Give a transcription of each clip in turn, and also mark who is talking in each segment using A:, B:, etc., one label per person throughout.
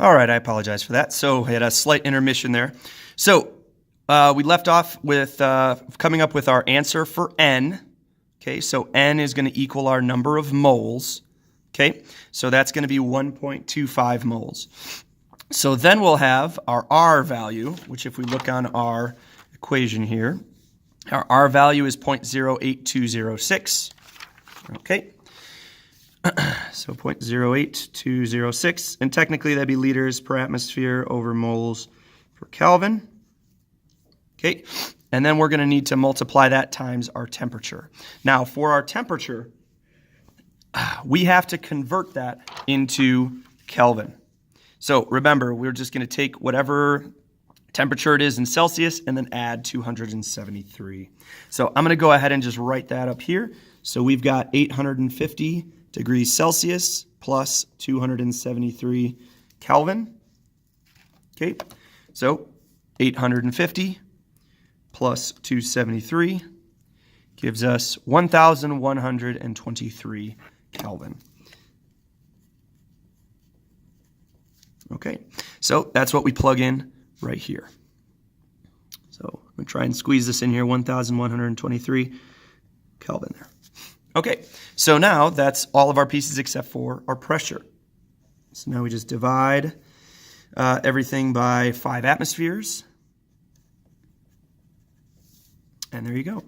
A: All right, I apologize for that. So we had a slight intermission there. So we left off with coming up with our answer for N. Okay, so N is going to equal our number of moles. Okay, so that's going to be 1.25 moles. So then we'll have our R value, which if we look on our equation here, our R value is 0.08206. Okay. So 0.08206, and technically that'd be liters per atmosphere over moles per Kelvin. Okay, and then we're going to need to multiply that times our temperature. Now, for our temperature, we have to convert that into Kelvin. So remember, we're just going to take whatever temperature it is in Celsius and then add 273. So I'm going to go ahead and just write that up here. So we've got 850 degrees Celsius plus 273 Kelvin. Okay, so 850 plus 273 gives us 1,123 Kelvin. Okay, so that's what we plug in right here. So I'm going to try and squeeze this in here, 1,123 Kelvin there. Okay, so now that's all of our pieces except for our pressure. So now we just divide everything by 5 atmospheres. And there you go.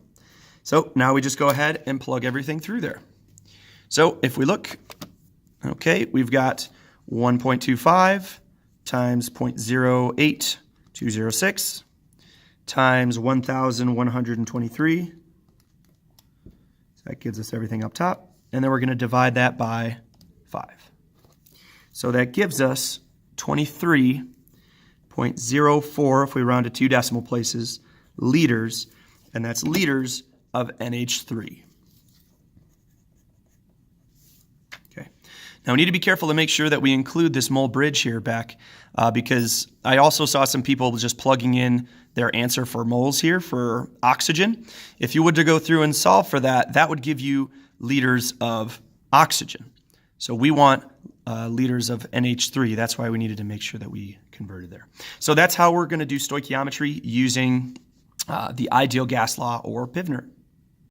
A: So now we just go ahead and plug everything through there. So if we look, okay, we've got 1.25 times 0.08206 times 1,123. That gives us everything up top. And then we're going to divide that by 5. So that gives us 23.04, if we round to 2 decimal places, liters. And that's liters of NH3. Okay. Now we need to be careful to make sure that we include this mole bridge here back because I also saw some people just plugging in their answer for moles here for oxygen. If you were to go through and solve for that, that would give you liters of oxygen. So we want liters of NH3. That's why we needed to make sure that we converted there. So that's how we're going to do stoichiometry using the ideal gas law or Pivner.